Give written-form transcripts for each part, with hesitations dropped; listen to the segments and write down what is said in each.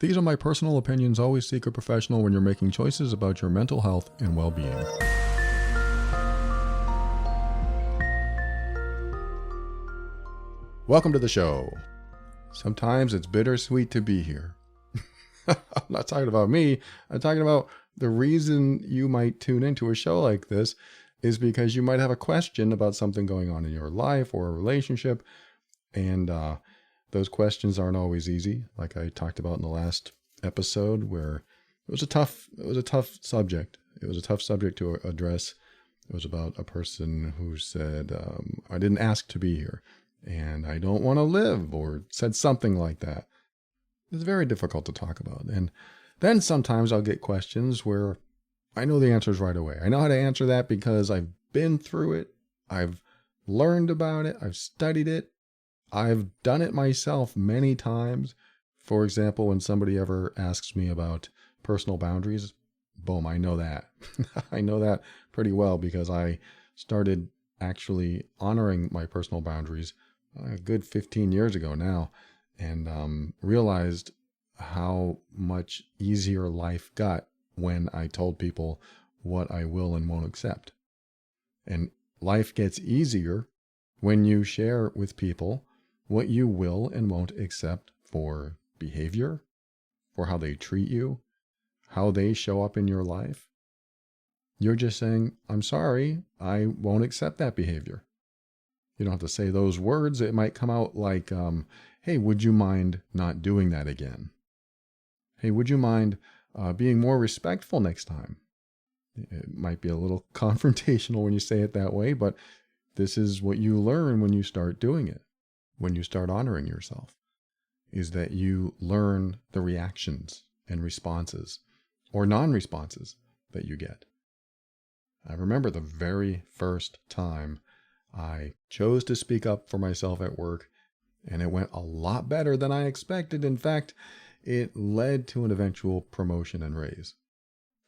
These are my personal opinions. Always seek a professional when you're making choices about your mental health and well-being. Welcome to the show. Sometimes it's bittersweet to be here. I'm not talking about me. I'm talking about the reason you might tune into a show like this is because you might have a question about something going on in your life or a relationship. And those questions aren't always easy. Like I talked about in the last episode, where it was a tough subject. It was a tough subject to address. It was about a person who said, I didn't ask to be here and I don't want to live, or said something like that. It's very difficult to talk about. And then sometimes I'll get questions where I know the answers right away. I know how to answer that because I've been through it. I've learned about it. I've studied it. I've done it myself many times. For example, when somebody ever asks me about personal boundaries, boom, I know that. I know that pretty well because I started actually honoring my personal boundaries a good 15 years ago now, and realized how much easier life got when I told people what I will and won't accept. And life gets easier when you share with people what you will and won't accept for behavior, for how they treat you, how they show up in your life. You're just saying, I'm sorry, I won't accept that behavior. You don't have to say those words. It might come out like, hey, would you mind not doing that again? Hey, would you mind being more respectful next time? It might be a little confrontational when you say it that way, but this is what you learn when you start doing it, when you start honoring yourself, is that you learn the reactions and responses or non-responses that you get. I remember the very first time I chose to speak up for myself at work, and it went a lot better than I expected. In fact, it led to an eventual promotion and raise.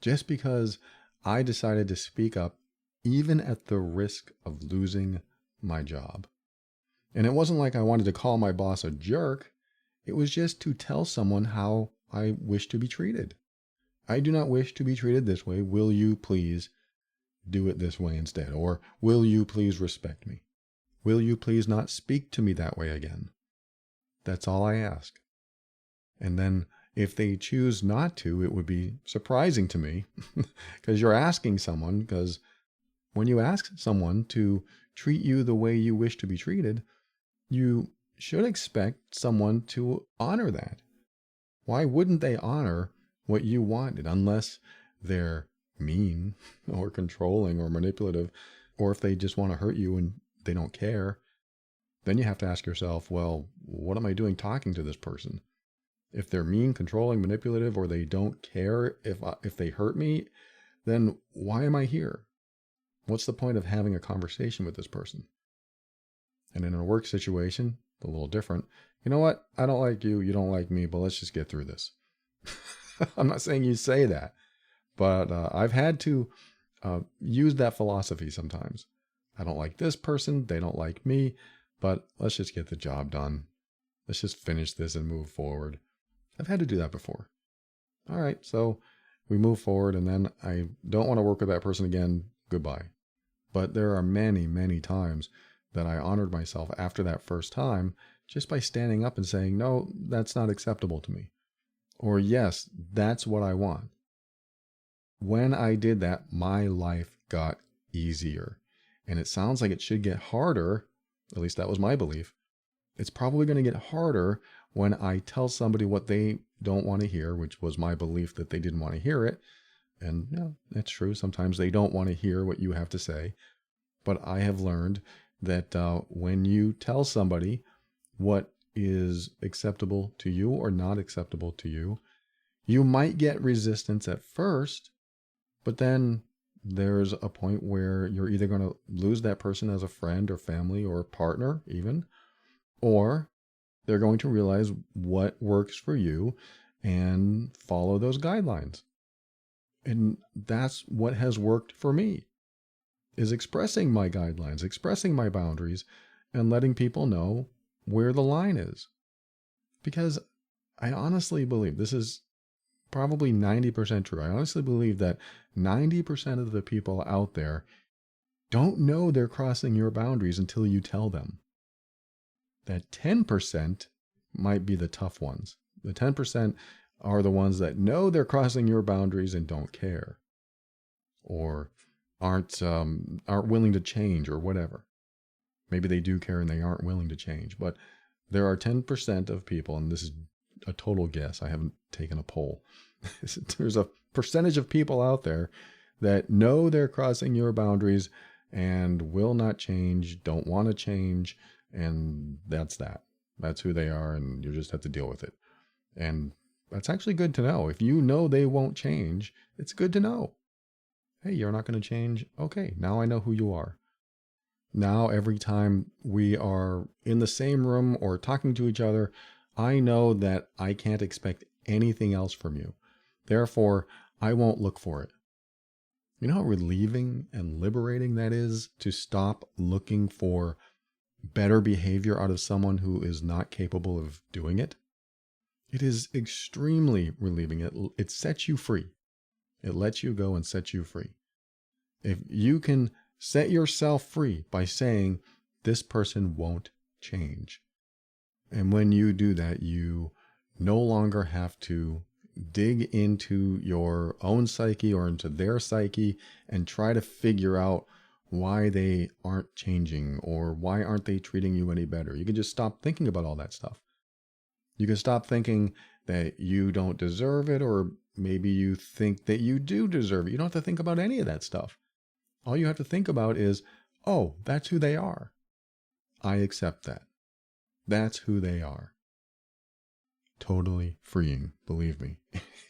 Just because I decided to speak up, even at the risk of losing my job. And it wasn't like I wanted to call my boss a jerk. It was just to tell someone how I wish to be treated. I do not wish to be treated this way. Will you please do it this way instead? Or will you please respect me? Will you please not speak to me that way again? That's all I ask. And then if they choose not to, it would be surprising to me because you're asking someone, because when you ask someone to treat you the way you wish to be treated, you should expect someone to honor that. Why wouldn't they honor what you wanted unless they're mean or controlling or manipulative, or if they just want to hurt you and they don't care? Then you have to ask yourself, well, what am I doing talking to this person? If they're mean, controlling, manipulative, or they don't care if they hurt me, then why am I here? What's the point of having a conversation with this person? And in a work situation, a little different. You know what? I don't like you. You don't like me, but let's just get through this. I'm not saying you say that, but I've had to use that philosophy sometimes. I don't like this person. They don't like me, but let's just get the job done. Let's just finish this and move forward. I've had to do that before. All right, so we move forward, and then I don't want to work with that person again. Goodbye. But there are many, many times that I honored myself after that first time just by standing up and saying, no, that's not acceptable to me. Or yes, that's what I want. When I did that, my life got easier. And it sounds like it should get harder. At least that was my belief. It's probably going to get harder when I tell somebody what they don't want to hear, which was my belief that they didn't want to hear it. And yeah, that's true. Sometimes they don't want to hear what you have to say. But I have learned that when you tell somebody what is acceptable to you or not acceptable to you, you might get resistance at first, but then there's a point where you're either going to lose that person as a friend or family or partner even, or they're going to realize what works for you and follow those guidelines. And that's what has worked for me, is expressing my guidelines, expressing my boundaries, and letting people know where the line is. Because I honestly believe this is probably 90% true. I honestly believe that 90% of the people out there don't know they're crossing your boundaries until you tell them. That 10% might be the tough ones. The 10% are the ones that know they're crossing your boundaries and don't care, or aren't willing to change, or whatever. Maybe they do care and they aren't willing to change. But there are 10% of people, and this is a total guess, I haven't taken a poll. There's a percentage of people out there that know they're crossing your boundaries and will not change, don't want to change, and that's that. That's who they are, and you just have to deal with it. And that's actually good to know. If you know they won't change, it's good to know. Hey, you're not going to change? Okay, now I know who you are. Now, every time we are in the same room or talking to each other, I know that I can't expect anything else from you. Therefore, I won't look for it. You know how relieving and liberating that is, to stop looking for better behavior out of someone who is not capable of doing it? It is extremely relieving. It sets you free. It lets you go and sets you free. If you can set yourself free by saying, this person won't change. And when you do that, you no longer have to dig into your own psyche or into their psyche and try to figure out why they aren't changing or why aren't they treating you any better. You can just stop thinking about all that stuff. You can stop thinking that you don't deserve it, or maybe you think that you do deserve it. You don't have to think about any of that stuff. All you have to think about is, oh, that's who they are. I accept that. That's who they are. Totally freeing, believe me.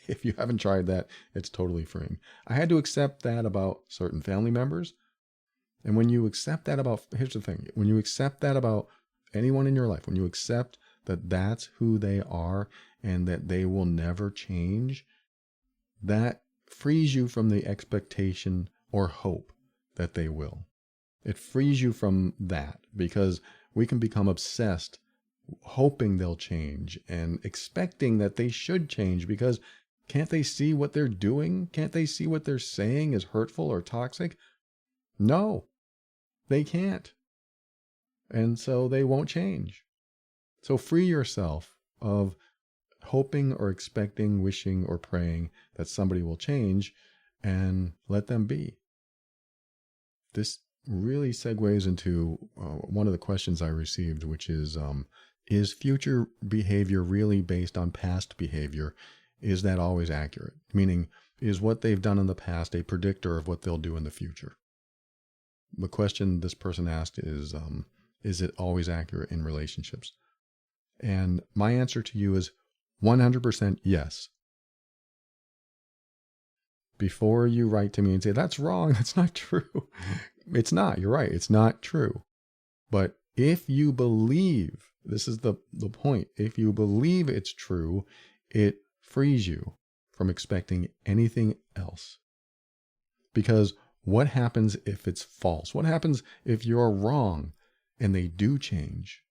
If you haven't tried that, it's totally freeing. I had to accept that about certain family members. And when you accept that about, here's the thing, when you accept that about anyone in your life, when you accept that that's who they are and that they will never change, that frees you from the expectation or hope that they will. It frees you from that, because we can become obsessed hoping they'll change and expecting that they should change, because can't they see what they're doing? Can't they see what they're saying is hurtful or toxic? No, they can't. And so they won't change. So free yourself of hoping or expecting, wishing or praying that somebody will change, and let them be. This really segues into one of the questions I received, which is future behavior really based on past behavior? Is that always accurate? Meaning, is what they've done in the past a predictor of what they'll do in the future? The question this person asked is it always accurate in relationships? And my answer to you is 100% yes. Before you write to me and say, that's wrong, that's not true. It's not, you're right, it's not true. But if you believe, this is the point, if you believe it's true, it frees you from expecting anything else. Because what happens if it's false? What happens if you're wrong and they do change?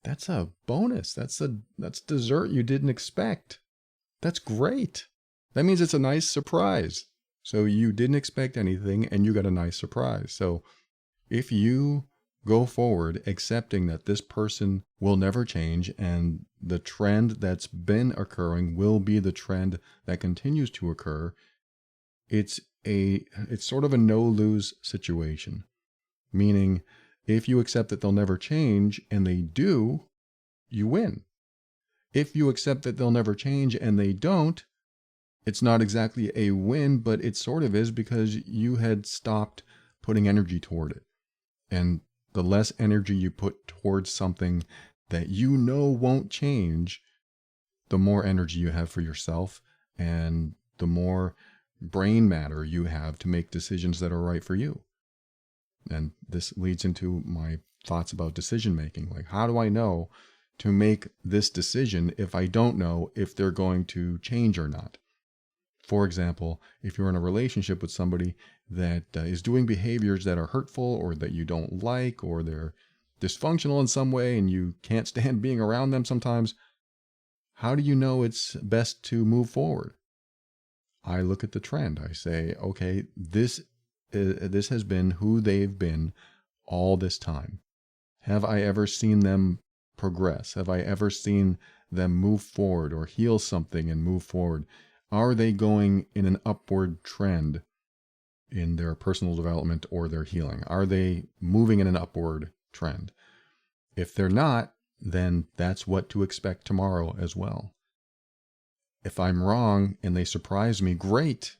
That's a bonus. That's dessert you didn't expect. That's great. That means it's a nice surprise. So you didn't expect anything and you got a nice surprise. So if you go forward accepting that this person will never change and the trend that's been occurring will be the trend that continues to occur, it's sort of a no-lose situation. Meaning, if you accept that they'll never change and they do, you win. If you accept that they'll never change and they don't, it's not exactly a win, but it sort of is, because you had stopped putting energy toward it. And the less energy you put towards something that you know won't change, the more energy you have for yourself and the more brain matter you have to make decisions that are right for you. And this leads into my thoughts about decision making. Like, how do I know to make this decision if I don't know if they're going to change or not? For example, if you're in a relationship with somebody that is doing behaviors that are hurtful or that you don't like, or they're dysfunctional in some way and you can't stand being around them sometimes, How do you know it's best to move forward? I look at the trend. I say, okay, this has been who they've been all this time. Have I ever seen them progress? Have I ever seen them move forward or heal something and move forward? Are they going in an upward trend in their personal development or their healing? Are they moving in an upward trend? If they're not, then that's what to expect tomorrow as well. If I'm wrong and they surprise me, great.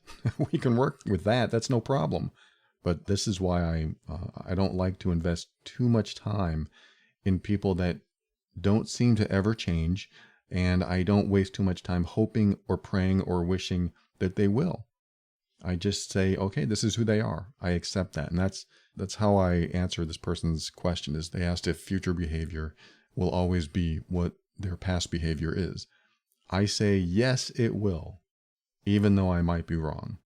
We can work with that. That's no problem. But this is why I don't like to invest too much time in people that don't seem to ever change, and I don't waste too much time hoping or praying or wishing that they will. I just say, okay, this is who they are. I accept that. And that's how I answer this person's question. Is they asked if future behavior will always be what their past behavior is. I say, yes, it will, even though I might be wrong,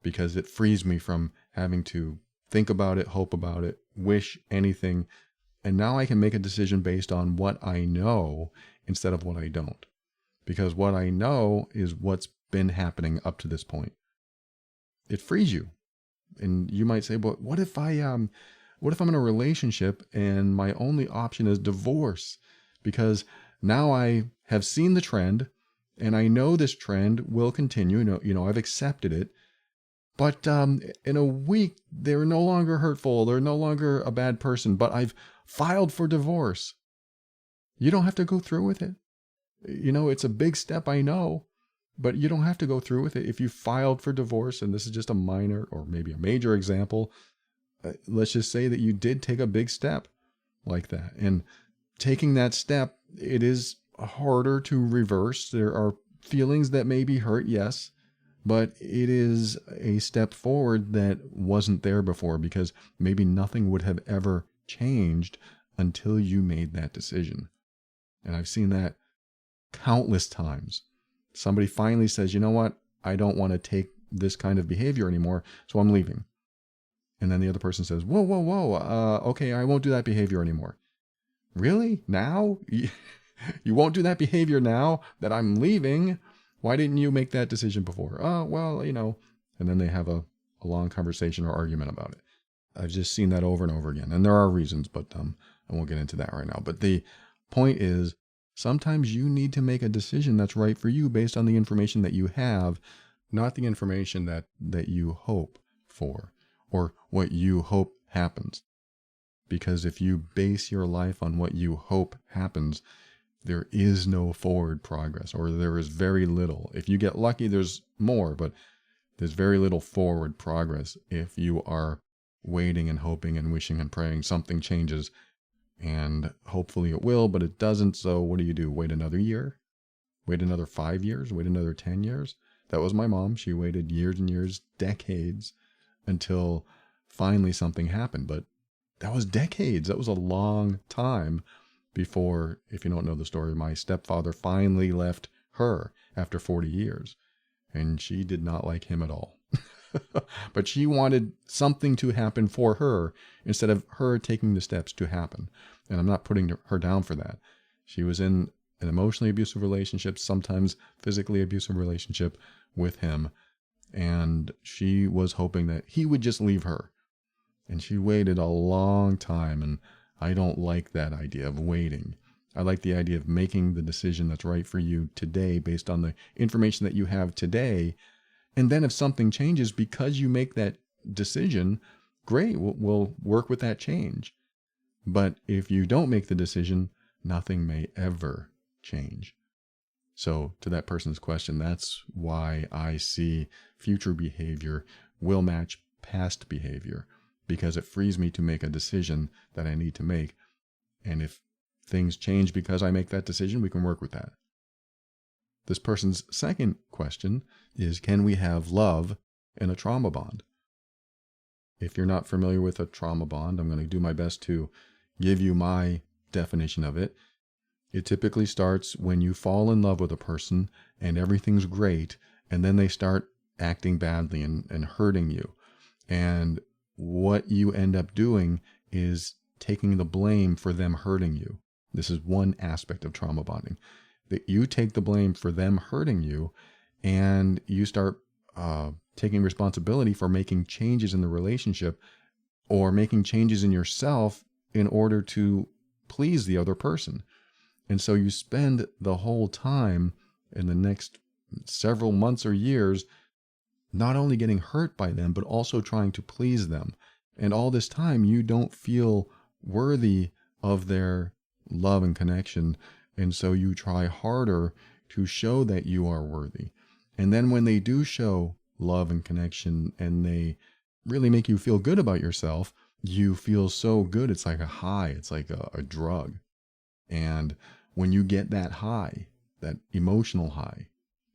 because it frees me from having to think about it, hope about it, wish anything. And now I can make a decision based on what I know instead of what I don't, because what I know is what's been happening up to this point. It frees you. And you might say, but what if I'm in a relationship and my only option is divorce? Because now I have seen the trend and I know this trend will continue. I've accepted it. But in a week, they're no longer hurtful. They're no longer a bad person, but I've filed for divorce. You don't have to go through with it. It's a big step, I know, but you don't have to go through with it. If you filed for divorce, and this is just a minor or maybe a major example, let's just say that you did take a big step like that. And taking that step, it is harder to reverse. There are feelings that may be hurt, yes, but it is a step forward that wasn't there before, because maybe nothing would have ever changed until you made that decision. And I've seen that countless times. Somebody finally says, you know what? I don't want to take this kind of behavior anymore, so I'm leaving. And then the other person says, whoa, okay, I won't do that behavior anymore. Really? Now? You won't do that behavior now that I'm leaving? Why didn't you make that decision before? Oh, well, and then they have a long conversation or argument about it. I've just seen that over and over again. And there are reasons, but I won't get into that right now. But the point is, sometimes you need to make a decision that's right for you based on the information that you have, not the information that you hope for or what you hope happens. Because if you base your life on what you hope happens, there is no forward progress, or there is very little. If you get lucky, there's more, but there's very little forward progress if you are waiting and hoping and wishing and praying something changes. And hopefully it will, but it doesn't. So what do? Wait another year? Wait another 5 years? Wait another 10 years? That was my mom. She waited years and years, decades, until finally something happened. But that was decades. That was a long time before, if you don't know the story, my stepfather finally left her after 40 years. And she did not like him at all. But she wanted something to happen for her instead of her taking the steps to happen. And I'm not putting her down for that. She was in an emotionally abusive relationship, sometimes physically abusive relationship with him. And she was hoping that he would just leave her. And she waited a long time. And I don't like that idea of waiting. I like the idea of making the decision that's right for you today based on the information that you have today. And then if something changes because you make that decision, great, we'll work with that change. But if you don't make the decision, nothing may ever change. So to that person's question, that's why I see future behavior will match past behavior, because it frees me to make a decision that I need to make. And if things change because I make that decision, we can work with that. This person's second question is, can we have love in a trauma bond? If you're not familiar with a trauma bond, I'm going to do my best to give you my definition of it. It typically starts when you fall in love with a person and everything's great, and then they start acting badly and hurting you. And what you end up doing is taking the blame for them hurting you. This is one aspect of trauma bonding. that you take the blame for them hurting you, and you start taking responsibility for making changes in the relationship or making changes in yourself in order to please the other person. And so you spend the whole time in the next several months or years not only getting hurt by them, but also trying to please them. And all this time, you don't feel worthy of their love and connection. And so you try harder to show that you are worthy. And then when they do show love and connection and they really make you feel good about yourself, you feel so good. It's like a high. It's like a drug. And when you get that high, that emotional high,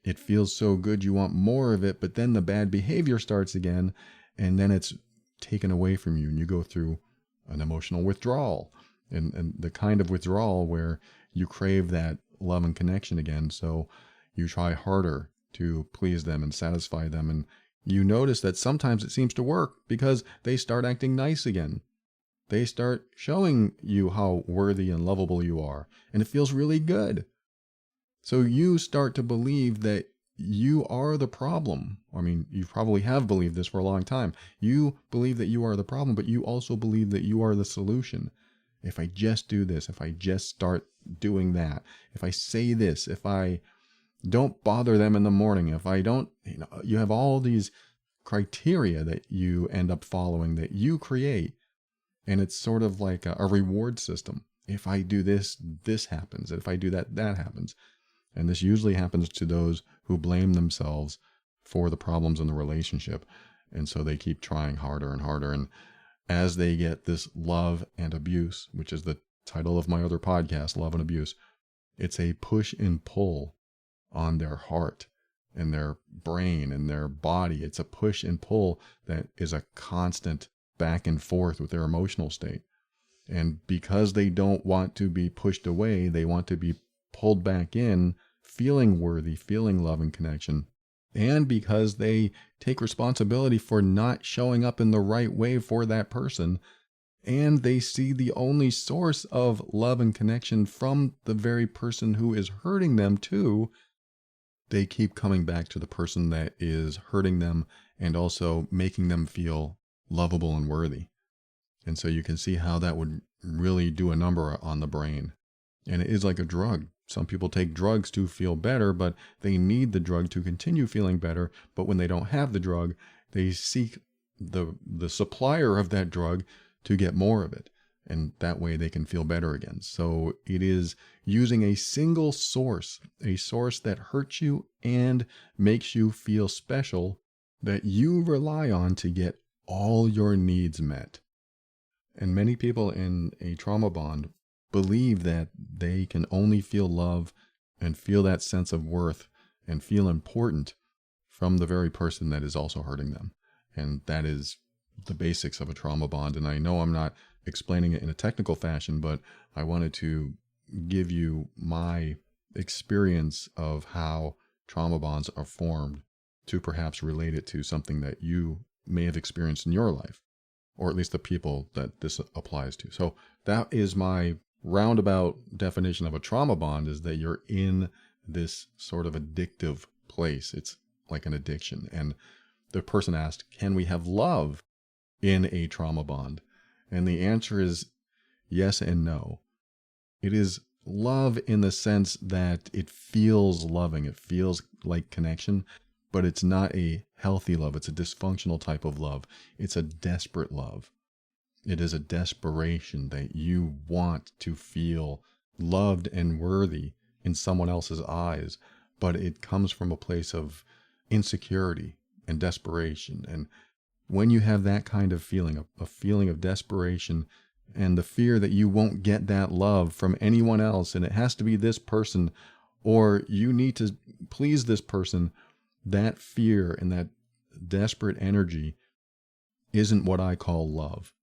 it feels so good. You want more of it, but then the bad behavior starts again, and then it's taken away from you, and you go through an emotional withdrawal, and the kind of withdrawal where you crave that love and connection again. So you try harder to please them and satisfy them, and you notice that sometimes it seems to work because they start acting nice again. They start showing you how worthy and lovable you are, and it feels really good. So you start to believe that you are the problem. I mean, you probably have believed this for a long time. You believe that you are the problem, but you also believe that you are the solution. If I just do this, if I just start doing that, if I say this, if I don't bother them in the morning, if I don't, you have all these criteria that you end up following that you create. And it's sort of like a reward system. If I do this, this happens. If I do that, that happens. And this usually happens to those who blame themselves for the problems in the relationship. And so they keep trying harder and harder. And as they get this love and abuse, which is the title of my other podcast, Love and Abuse, it's a push and pull on their heart and their brain and their body. It's a push and pull that is a constant back and forth with their emotional state. And because they don't want to be pushed away, they want to be pulled back in, feeling worthy, feeling love and connection. And because they take responsibility for not showing up in the right way for that person, and they see the only source of love and connection from the very person who is hurting them too, they keep coming back to the person that is hurting them and also making them feel lovable and worthy. And so you can see how that would really do a number on the brain. And it is like a drug. Some people take drugs to feel better, but they need the drug to continue feeling better. But when they don't have the drug, they seek the supplier of that drug to get more of it. And that way they can feel better again. So it is using a single source, a source that hurts you and makes you feel special, that you rely on to get all your needs met. And many people in a trauma bond believe that they can only feel love and feel that sense of worth and feel important from the very person that is also hurting them. And that is the basics of a trauma bond. And I know I'm not explaining it in a technical fashion, but I wanted to give you my experience of how trauma bonds are formed to perhaps relate it to something that you may have experienced in your life, or at least the people that this applies to. So that is my roundabout definition of a trauma bond, is that you're in this sort of addictive place. It's like an addiction. And the person asked, can we have love in a trauma bond? And the answer is yes and no. It is love in the sense that it feels loving. It feels like connection, but it's not a healthy love. It's a dysfunctional type of love. It's a desperate love. It is a desperation that you want to feel loved and worthy in someone else's eyes, but it comes from a place of insecurity and desperation. And when you have that kind of feeling, a feeling of desperation and the fear that you won't get that love from anyone else, and it has to be this person, or you need to please this person, that fear and that desperate energy isn't what I call love.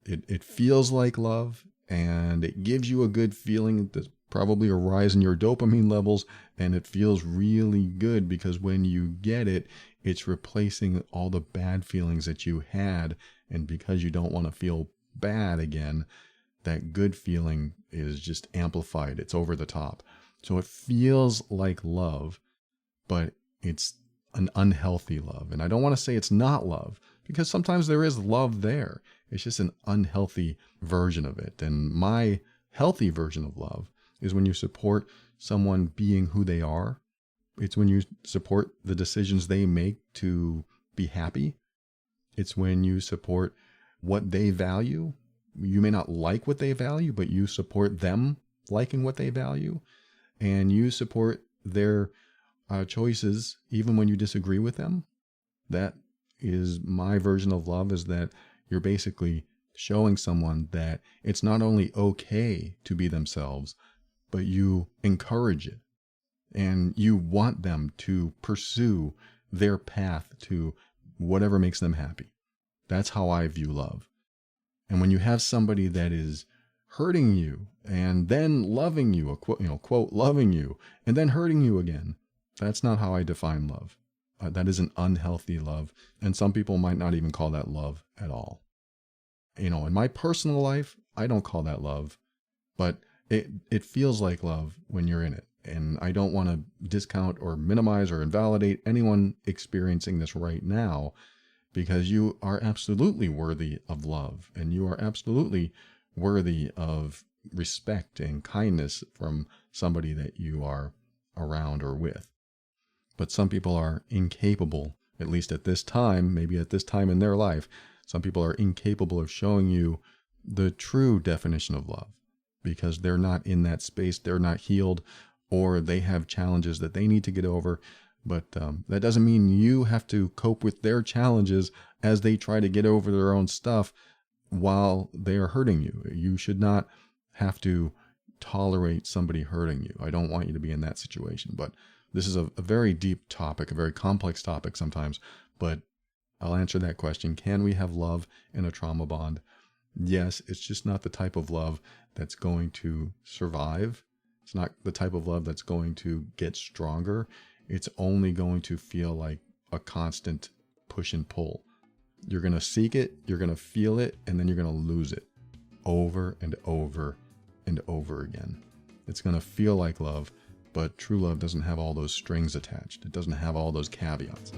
It feels like love, and it gives you a good feeling. There's probably a rise in your dopamine levels, and it feels really good because when you get it, it's replacing all the bad feelings that you had. And because you don't want to feel bad again, that good feeling is just amplified. It's over the top. So it feels like love, but it's an unhealthy love. And I don't want to say it's not love, because sometimes there is love there. It's just an unhealthy version of it. And my healthy version of love is when you support someone being who they are. It's when you support the decisions they make to be happy. It's when you support what they value. You may not like what they value, but you support them liking what they value. And you support their choices even when you disagree with them. That is my version of love, is that you're basically showing someone that it's not only okay to be themselves, but you encourage it. And you want them to pursue their path to whatever makes them happy. That's how I view love. And when you have somebody that is hurting you and then loving you, quote, loving you and then hurting you again, that's not how I define love. That is an unhealthy love. And some people might not even call that love at all. In my personal life, I don't call that love, but it feels like love when you're in it. And I don't want to discount or minimize or invalidate anyone experiencing this right now, because you are absolutely worthy of love, and you are absolutely worthy of respect and kindness from somebody that you are around or with. But some people are incapable, at least at this time, maybe at this time in their life, some people are incapable of showing you the true definition of love, because they're not in that space, they're not healed, or they have challenges that they need to get over. But that doesn't mean you have to cope with their challenges as they try to get over their own stuff while they are hurting you. You should not have to tolerate somebody hurting you. I don't want you to be in that situation. But this is a very deep topic, a very complex topic sometimes. But I'll answer that question. Can we have love in a trauma bond? Yes, it's just not the type of love that's going to survive. It's not the type of love that's going to get stronger. It's only going to feel like a constant push and pull. You're going to seek it, you're going to feel it, and then you're going to lose it over and over and over again. It's going to feel like love, but true love doesn't have all those strings attached. It doesn't have all those caveats.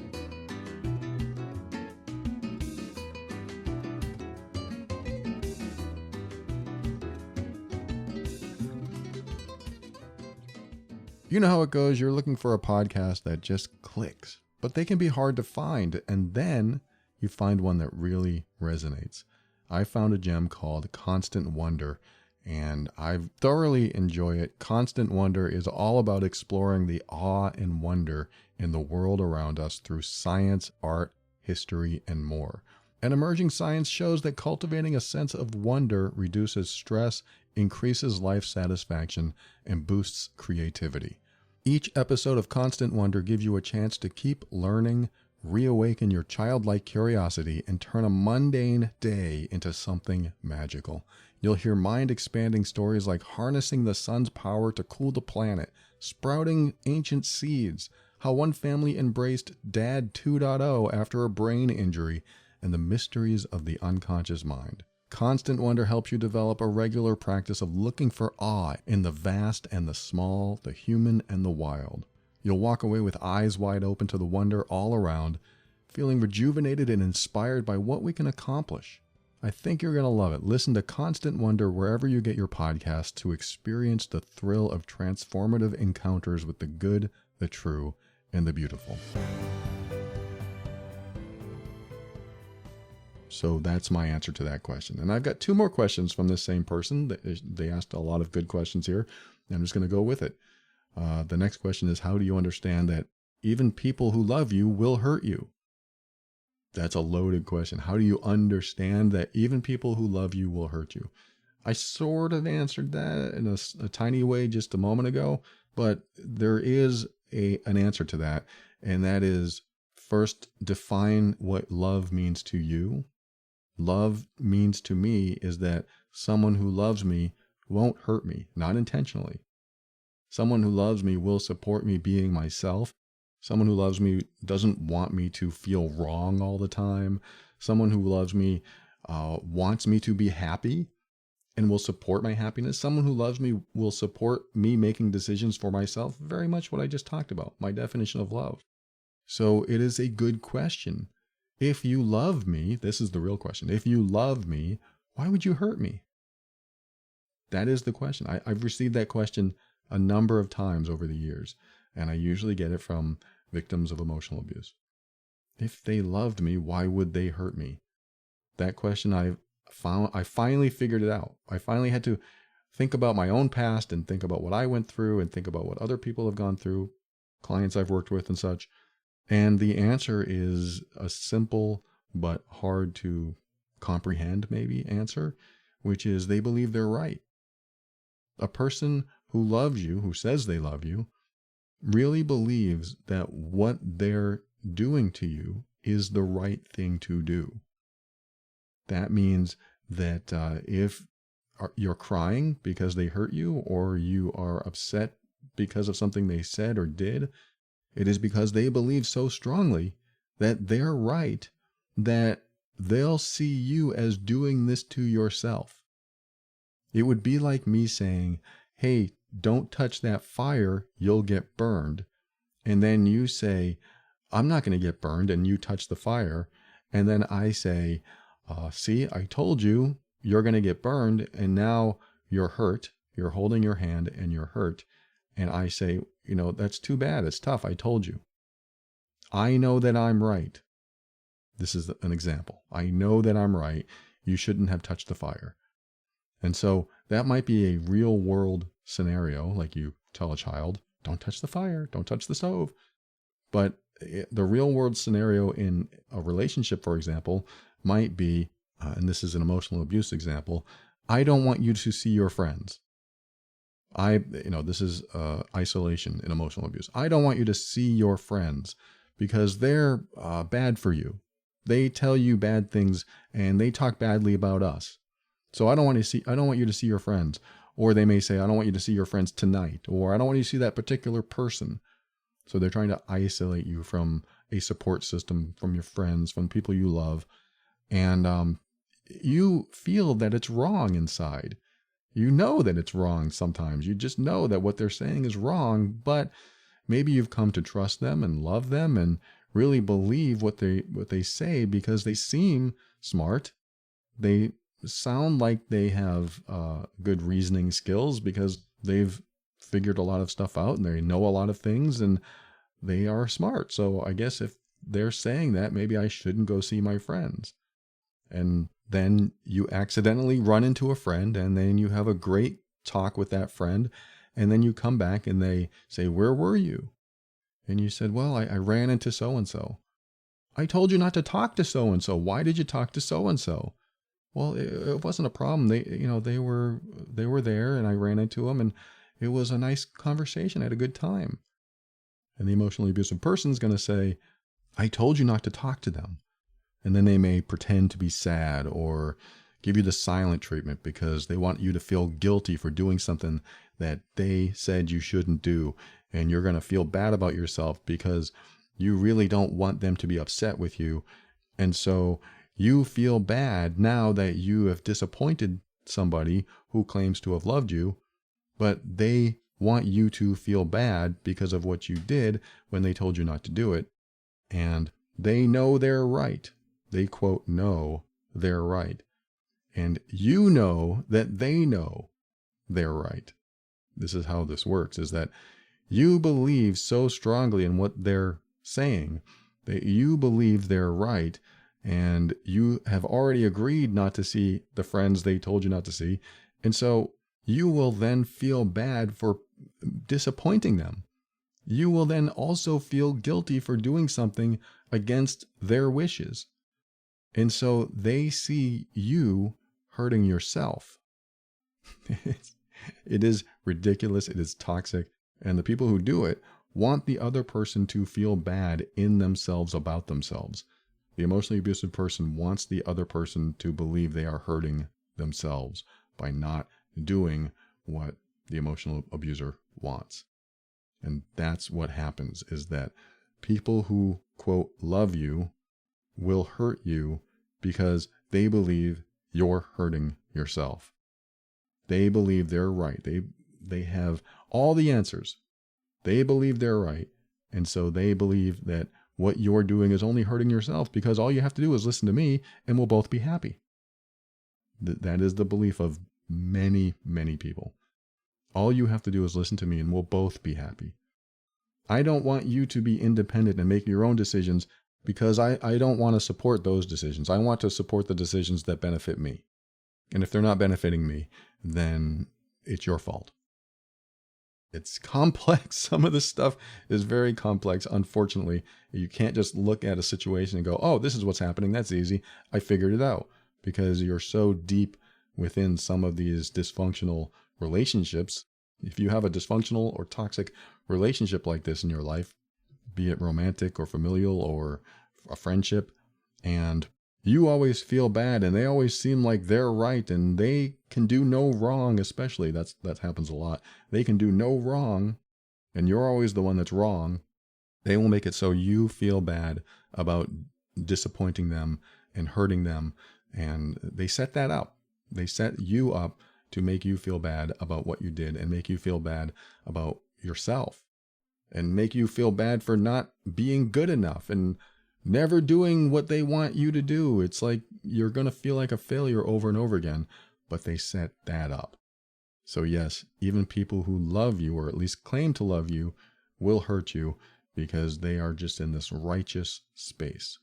You know how it goes. You're looking for a podcast that just clicks, but they can be hard to find. And then you find one that really resonates. I found a gem called Constant Wonder, and I thoroughly enjoy it. Constant Wonder is all about exploring the awe and wonder in the world around us through science, art, history, and more. And emerging science shows that cultivating a sense of wonder reduces stress, increases life satisfaction, and boosts creativity. Each episode of Constant Wonder gives you a chance to keep learning, reawaken your childlike curiosity, and turn a mundane day into something magical. You'll hear mind-expanding stories like harnessing the sun's power to cool the planet, sprouting ancient seeds, how one family embraced Dad 2.0 after a brain injury, and the mysteries of the unconscious mind. Constant Wonder helps you develop a regular practice of looking for awe in the vast and the small, the human and the wild. You'll walk away with eyes wide open to the wonder all around, feeling rejuvenated and inspired by what we can accomplish. I think you're going to love it. Listen to Constant Wonder wherever you get your podcasts to experience the thrill of transformative encounters with the good, the true, and the beautiful. So that's my answer to that question. And I've got two more questions from this same person. They asked a lot of good questions here. I'm just going to go with it. The next question is, how do you understand that even people who love you will hurt you? That's a loaded question. How do you understand that even people who love you will hurt you? I sort of answered that in a tiny way just a moment ago, but there is an answer to that. And that is, first, define what love means to you. Love means to me is that someone who loves me won't hurt me, not intentionally. Someone who loves me will support me being myself. Someone who loves me doesn't want me to feel wrong all the time. Someone who loves me wants me to be happy. and will support my happiness. Someone who loves me will support me making decisions for myself. Very much what I just talked about, my definition of love. So it is a good question. If you love me, this is the real question. If you love me, why would you hurt me? That is the question. I've received that question a number of times over the years, and I usually get it from victims of emotional abuse. If they loved me, why would they hurt me? That question I finally figured it out. I finally had to think about my own past and think about what I went through and think about what other people have gone through, clients I've worked with and such. And the answer is a simple but hard to comprehend, maybe, answer, which is they believe they're right. A person who loves you, who says they love you, really believes that what they're doing to you is the right thing to do. That means that if you're crying because they hurt you, or you are upset because of something they said or did, it is because they believe so strongly that they're right, that they'll see you as doing this to yourself. It would be like me saying, hey, don't touch that fire, you'll get burned. And then you say, I'm not going to get burned, and you touch the fire. And then I say, see, I told you you're going to get burned, and now you're hurt. You're holding your hand and you're hurt. And I say, that's too bad. It's tough. I told you. I know that I'm right. This is an example. I know that I'm right. You shouldn't have touched the fire. And so that might be a real world scenario, like you tell a child, don't touch the fire, don't touch the stove. But the real world scenario in a relationship, for example, might be, and this is an emotional abuse example, I don't want you to see your friends. This is isolation in emotional abuse. I don't want you to see your friends because they're bad for you. They tell you bad things and they talk badly about us. So I don't want you to see your friends. Or they may say, I don't want you to see your friends tonight, or I don't want you to see that particular person. So they're trying to isolate you from a support system, from your friends, from people you love. And you feel that it's wrong inside. You know that it's wrong sometimes. You just know that what they're saying is wrong, but maybe you've come to trust them and love them and really believe what they say because they seem smart. They sound like they have good reasoning skills because they've figured a lot of stuff out and they know a lot of things and they are smart. So I guess if they're saying that, maybe I shouldn't go see my friends. And then you accidentally run into a friend and then you have a great talk with that friend. And then you come back and they say, where were you? And you said, well, I ran into so-and-so. I told you not to talk to so-and-so. Why did you talk to so-and-so? Well, it wasn't a problem. They were there and I ran into them and it was a nice conversation. I had a good time. And the emotionally abusive person is going to say, I told you not to talk to them. And then they may pretend to be sad or give you the silent treatment because they want you to feel guilty for doing something that they said you shouldn't do. And you're going to feel bad about yourself because you really don't want them to be upset with you. And so you feel bad now that you have disappointed somebody who claims to have loved you, but they want you to feel bad because of what you did when they told you not to do it. And they know they're right. They quote, know they're right. And you know that they know they're right. This is how this works, is that you believe so strongly in what they're saying that you believe they're right. And you have already agreed not to see the friends they told you not to see. And so you will then feel bad for disappointing them. You will then also feel guilty for doing something against their wishes. And so they see you hurting yourself. It is ridiculous. It is toxic. And the people who do it want the other person to feel bad in themselves about themselves. The emotionally abusive person wants the other person to believe they are hurting themselves by not doing what the emotional abuser wants. And that's what happens, is that people who, quote, love you will hurt you because they believe you're hurting yourself. They believe they're right. They have all the answers. They believe they're right. And so they believe that what you're doing is only hurting yourself because all you have to do is listen to me and we'll both be happy. That is the belief of many, many people. All you have to do is listen to me and we'll both be happy. I don't want you to be independent and make your own decisions because I don't want to support those decisions. I want to support the decisions that benefit me. And if they're not benefiting me, then it's your fault. It's complex. Some of this stuff is very complex. Unfortunately, you can't just look at a situation and go, oh, this is what's happening. That's easy. I figured it out. Because you're so deep within some of these dysfunctional relationships. If you have a dysfunctional or toxic relationship like this in your life, be it romantic or familial or a friendship, and you always feel bad and they always seem like they're right and they can do no wrong, especially that happens a lot. They can do no wrong and you're always the one that's wrong. They will make it so you feel bad about disappointing them and hurting them. And they set that up. They set you up to make you feel bad about what you did and make you feel bad about yourself and make you feel bad for not being good enough and never doing what they want you to do. It's like you're going to feel like a failure over and over again, but they set that up. So yes, even people who love you or at least claim to love you will hurt you because they are just in this righteous space.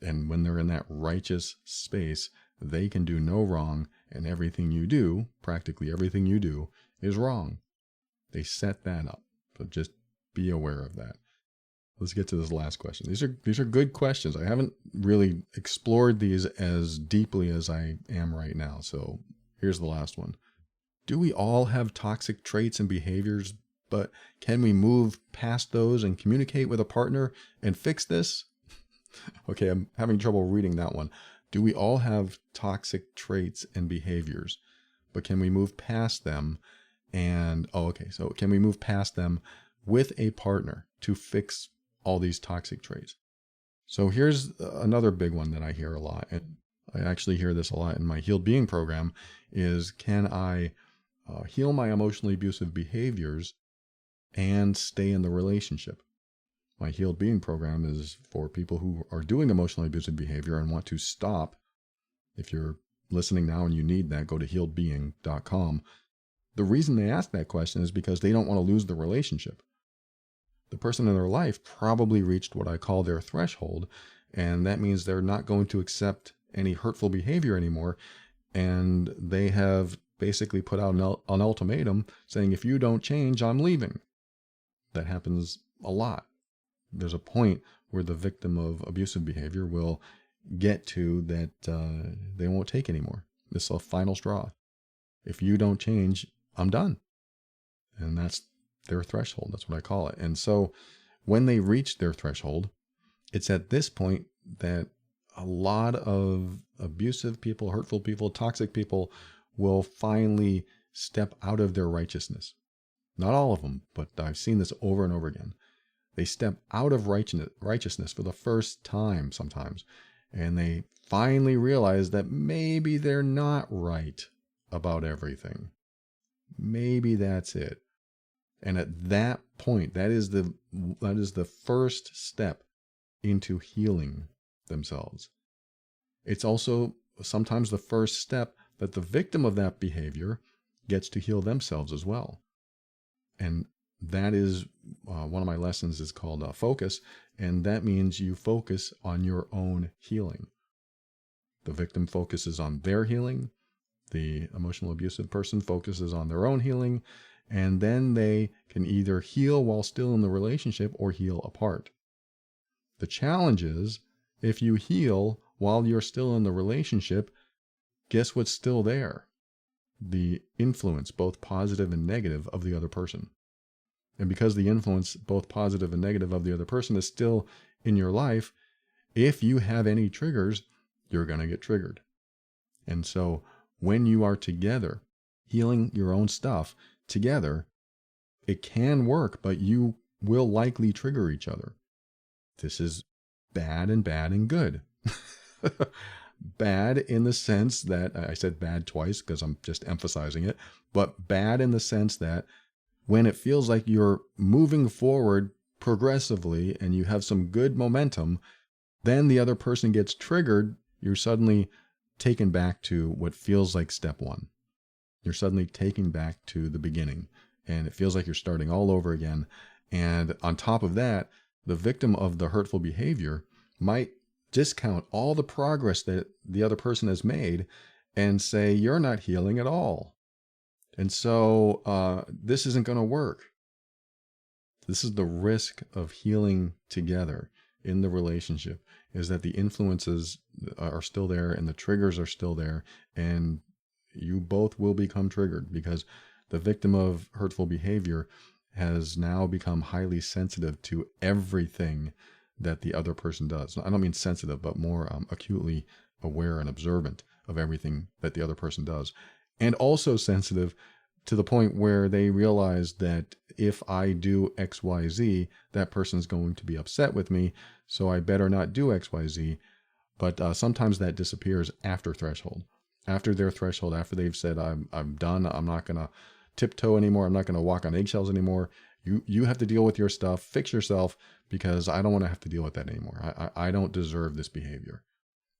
And when they're in that righteous space, they can do no wrong, and everything you do, practically everything you do, is wrong. They set that up. So just be aware of that. Let's get to this last question. These are good questions. I haven't really explored these as deeply as I am right now. So here's the last one. Do we all have toxic traits and behaviors, but can we move past those and communicate with a partner and fix this? Okay, I'm having trouble reading that one. Do we all have toxic traits and behaviors, but can we move past them? So can we move past them with a partner to fix all these toxic traits? So here's another big one that I hear a lot, and I actually hear this a lot in my Healed Being program, is can I heal my emotionally abusive behaviors and stay in the relationship? My Healed Being program is for people who are doing emotionally abusive behavior and want to stop. If you're listening now and you need that, go to healedbeing.com. The reason they ask that question is because they don't want to lose the relationship. The person in their life probably reached what I call their threshold, and that means they're not going to accept any hurtful behavior anymore, and they have basically put out an ultimatum saying, if you don't change, I'm leaving. That happens a lot. There's a point where the victim of abusive behavior will get to that they won't take anymore. This is a final straw. If you don't change, I'm done. And that's their threshold. That's what I call it. And so when they reach their threshold, it's at this point that a lot of abusive people, hurtful people, toxic people will finally step out of their righteousness. Not all of them, but I've seen this over and over again. They step out of righteousness for the first time sometimes, and they finally realize that maybe they're not right about everything. Maybe that's it. And at that point, that is the first step into healing themselves. It's also sometimes the first step that the victim of that behavior gets to heal themselves as well. And that is one of my lessons is called focus, and that means you focus on your own healing. The victim focuses on their healing. The emotional abusive person focuses on their own healing, and then they can either heal while still in the relationship or heal apart. The challenge is, if you heal while you're still in the relationship, guess what's still there? The influence, both positive and negative, of the other person. And because the influence, both positive and negative, of the other person is still in your life, if you have any triggers, you're going to get triggered. And so when you are together, healing your own stuff together, it can work, but you will likely trigger each other. This is bad and good. Bad in the sense that, I said bad twice because I'm just emphasizing it, but bad in the sense that when it feels like you're moving forward progressively and you have some good momentum, then the other person gets triggered, you're suddenly taken back to what feels like step one. You're suddenly taken back to the beginning, and it feels like you're starting all over again. And on top of that, the victim of the hurtful behavior might discount all the progress that the other person has made and say, you're not healing at all. And so this isn't going to work. This is the risk of healing together in the relationship, is that the influences are still there and the triggers are still there, and you both will become triggered because the victim of hurtful behavior has now become highly sensitive to everything that the other person does. I don't mean sensitive, but more acutely aware and observant of everything that the other person does. And also sensitive to the point where they realize that if I do X, Y, Z, that person's going to be upset with me, so I better not do X, Y, Z. But sometimes that disappears after threshold. After their threshold, after they've said, I'm done, I'm not going to tiptoe anymore, I'm not going to walk on eggshells anymore, you have to deal with your stuff, fix yourself, because I don't want to have to deal with that anymore. I don't deserve this behavior.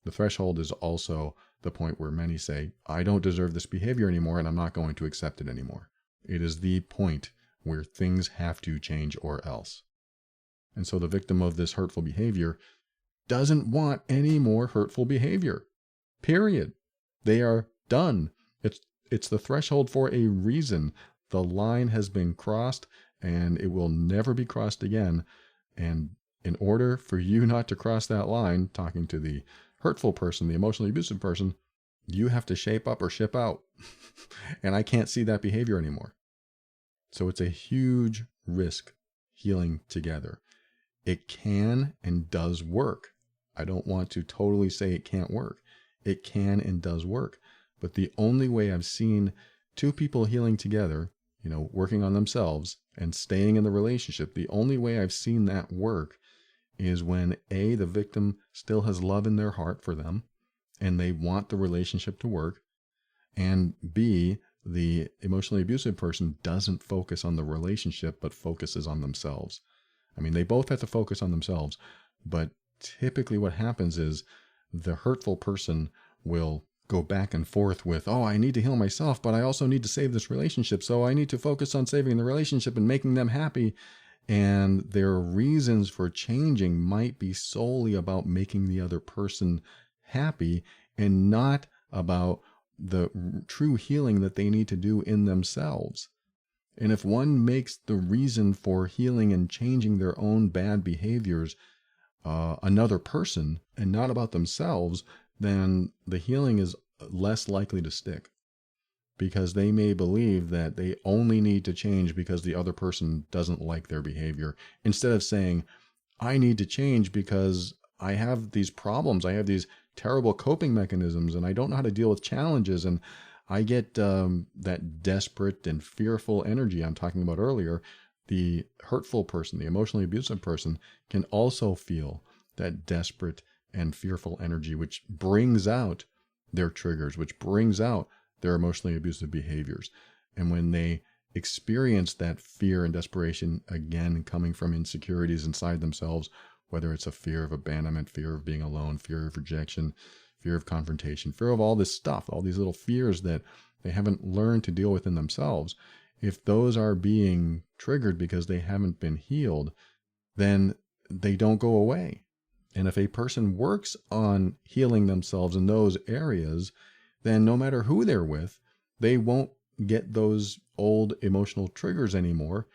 The threshold is also the point where many say, I don't deserve this behavior anymore, and I'm not going to accept it anymore. It is the point where things have to change or else. And so the victim of this hurtful behavior doesn't want any more hurtful behavior. Period. They are done. It's the threshold for a reason. The line has been crossed, and it will never be crossed again. And in order for you not to cross that line, talking to the hurtful person, the emotionally abusive person, you have to shape up or ship out. And I can't see that behavior anymore. So it's a huge risk healing together. It can and does work. I don't want to totally say it can't work. It can and does work. But the only way I've seen two people healing together, working on themselves and staying in the relationship, the only way I've seen that work is when A, the victim still has love in their heart for them and they want the relationship to work, and B, the emotionally abusive person doesn't focus on the relationship but focuses on themselves. I mean, they both have to focus on themselves, but typically what happens is the hurtful person will go back and forth with, I need to heal myself, but I also need to save this relationship, so I need to focus on saving the relationship and making them happy. And their reasons for changing might be solely about making the other person happy and not about the true healing that they need to do in themselves. And if one makes the reason for healing and changing their own bad behaviors another person and not about themselves, then the healing is less likely to stick, because they may believe that they only need to change because the other person doesn't like their behavior, instead of saying, I need to change because I have these problems, I have these terrible coping mechanisms, and I don't know how to deal with challenges, and I get that desperate and fearful energy I'm talking about earlier. The hurtful person, the emotionally abusive person, can also feel that desperate and fearful energy, which brings out their triggers, which brings out their emotionally abusive behaviors. And when they experience that fear and desperation, again, coming from insecurities inside themselves, whether it's a fear of abandonment, fear of being alone, fear of rejection, fear of confrontation, fear of all this stuff, all these little fears that they haven't learned to deal with in themselves, if those are being triggered because they haven't been healed, then they don't go away. And if a person works on healing themselves in those areas, then no matter who they're with, they won't get those old emotional triggers anymore,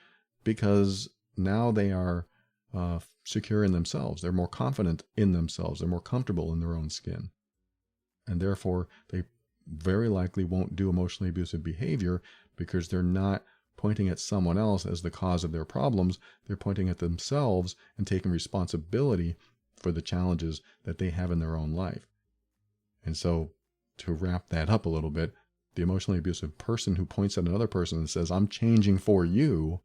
because now they are secure in themselves. They're more confident in themselves. They're more comfortable in their own skin. And therefore, they very likely won't do emotionally abusive behavior, because they're not pointing at someone else as the cause of their problems. They're pointing at themselves and taking responsibility for the challenges that they have in their own life. And so, to wrap that up a little bit, the emotionally abusive person who points at another person and says, I'm changing for you,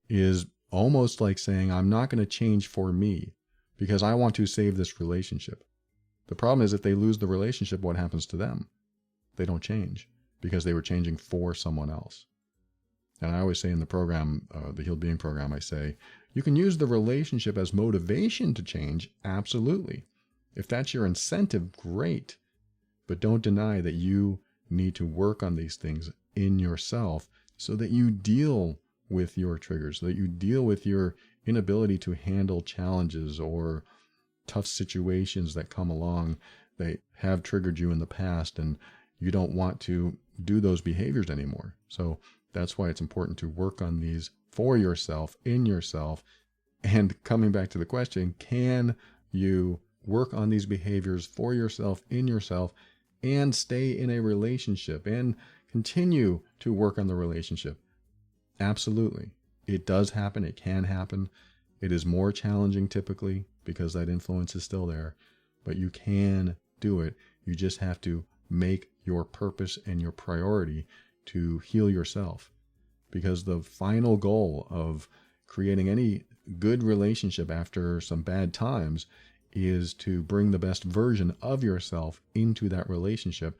is almost like saying, I'm not going to change for me because I want to save this relationship. The problem is if they lose the relationship, what happens to them? They don't change because they were changing for someone else. And I always say in the program, the Healed Being program, I say, you can use the relationship as motivation to change. Absolutely. If that's your incentive, great. But don't deny that you need to work on these things in yourself so that you deal with your triggers, so that you deal with your inability to handle challenges or tough situations that come along that have triggered you in the past, and you don't want to do those behaviors anymore. So that's why it's important to work on these for yourself, in yourself. And coming back to the question, can you work on these behaviors for yourself, in yourself, and stay in a relationship and continue to work on the relationship? Absolutely. It does happen. It can happen. It is more challenging typically because that influence is still there, but you can do it. You just have to make your purpose and your priority to heal yourself, because the final goal of creating any good relationship after some bad times is to bring the best version of yourself into that relationship.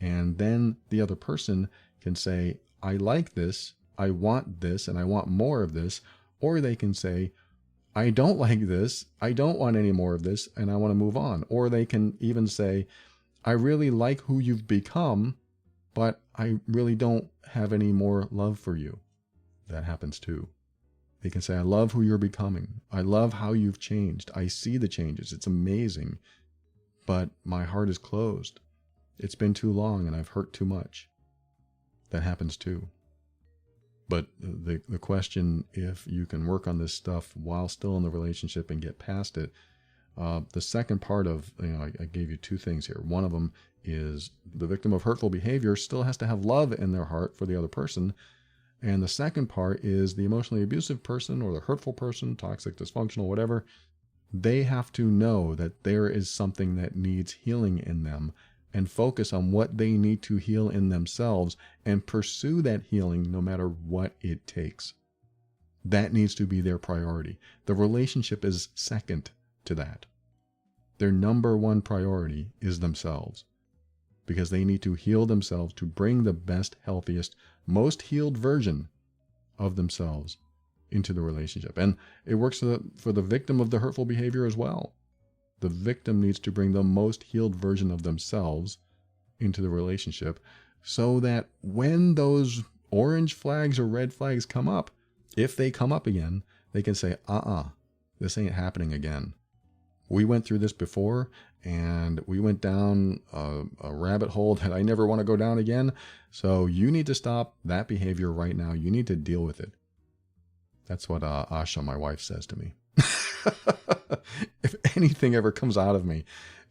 And then the other person can say, I like this, I want this, and I want more of this. Or they can say, I don't like this, I don't want any more of this, and I want to move on. Or they can even say, I really like who you've become, but I really don't have any more love for you. That happens too. They can say, I love who you're becoming. I love how you've changed. I see the changes. It's amazing. But my heart is closed. It's been too long and I've hurt too much. That happens too. But the question, if you can work on this stuff while still in the relationship and get past it, the second part of, I gave you two things here. One of them is the victim of hurtful behavior still has to have love in their heart for the other person. And the second part is the emotionally abusive person or the hurtful person, toxic, dysfunctional, whatever. They have to know that there is something that needs healing in them and focus on what they need to heal in themselves and pursue that healing no matter what it takes. That needs to be their priority. The relationship is second to that. Their number one priority is themselves, because they need to heal themselves to bring the best, healthiest, most healed version of themselves into the relationship. And it works for the victim of the hurtful behavior as well. The victim needs to bring the most healed version of themselves into the relationship so that when those orange flags or red flags come up, if they come up again, they can say, this ain't happening again. We went through this before, and we went down a rabbit hole that I never want to go down again. So you need to stop that behavior right now. You need to deal with it. That's what Asha, my wife, says to me. If anything ever comes out of me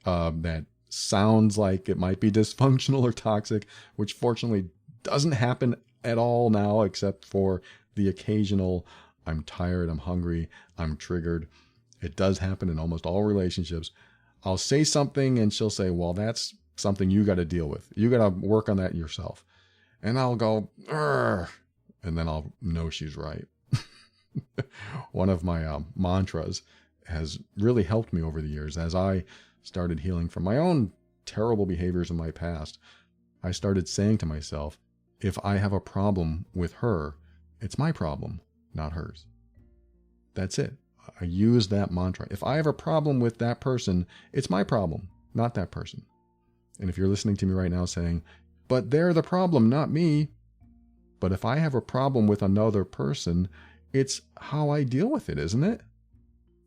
that sounds like it might be dysfunctional or toxic, which fortunately doesn't happen at all now, except for the occasional, I'm tired, I'm hungry, I'm triggered. It does happen in almost all relationships. I'll say something and she'll say, well, that's something you got to deal with. You got to work on that yourself. And I'll go, "Urgh," and then I'll know she's right. One of my mantras has really helped me over the years. As I started healing from my own terrible behaviors in my past, I started saying to myself, if I have a problem with her, it's my problem, not hers. That's it. I use that mantra. If I have a problem with that person, it's my problem, not that person. And if you're listening to me right now saying, but they're the problem, not me. But if I have a problem with another person, it's how I deal with it, isn't it?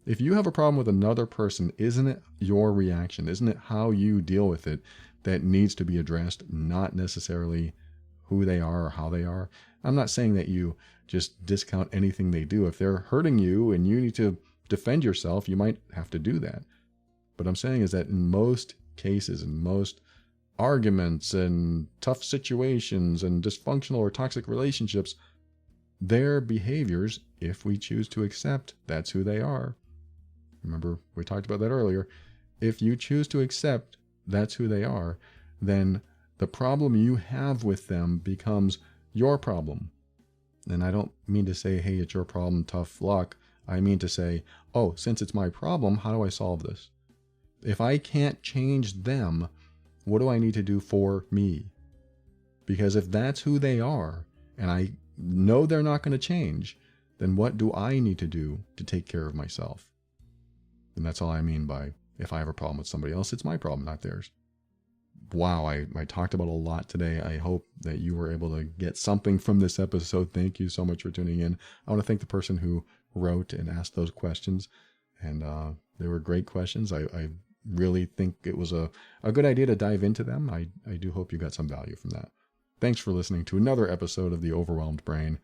If you have a problem with another person, isn't it your reaction? Isn't it how you deal with it that needs to be addressed, not necessarily who they are or how they are? I'm not saying that you just discount anything they do. If they're hurting you and you need to defend yourself, you might have to do that. But I'm saying is that in most cases, in most arguments and tough situations and dysfunctional or toxic relationships, their behaviors, if we choose to accept that's who they are. Remember, we talked about that earlier. If you choose to accept that's who they are, then the problem you have with them becomes your problem. And I don't mean to say, hey, it's your problem, tough luck. I mean to say, oh, since it's my problem, how do I solve this? If I can't change them, what do I need to do for me? Because if that's who they are, and I know they're not going to change, then what do I need to do to take care of myself? And that's all I mean by, if I have a problem with somebody else, it's my problem, not theirs. Wow, I talked about a lot today. I hope that you were able to get something from this episode. Thank you so much for tuning in. I want to thank the person who wrote and asked those questions. And they were great questions. I really think it was a good idea to dive into them. I do hope you got some value from that. Thanks for listening to another episode of The Overwhelmed Brain.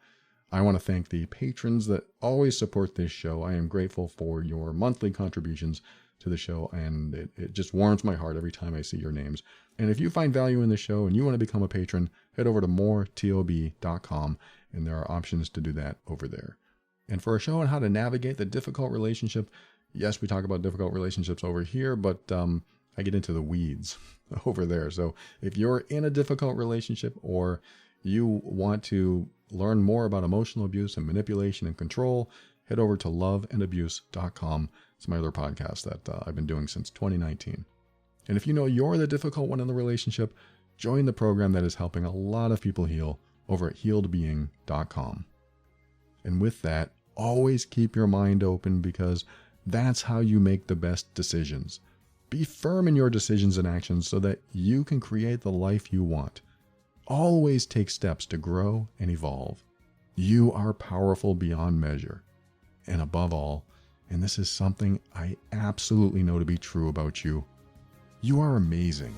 I want to thank the patrons that always support this show. I am grateful for your monthly contributions to the show, and it just warms my heart every time I see your names. And if you find value in the show and you want to become a patron, head over to moretob.com, and there are options to do that over there. And for a show on how to navigate the difficult relationship, yes, we talk about difficult relationships over here, but I get into the weeds over there. So if you're in a difficult relationship, or you want to learn more about emotional abuse and manipulation and control, head over to loveandabuse.com. It's my other podcast that I've been doing since 2019. And if you know you're the difficult one in the relationship, join the program that is helping a lot of people heal over at healedbeing.com. And with that, always keep your mind open, because that's how you make the best decisions. Be firm in your decisions and actions so that you can create the life you want. Always take steps to grow and evolve. You are powerful beyond measure. And above all, and this is something I absolutely know to be true about you, you are amazing.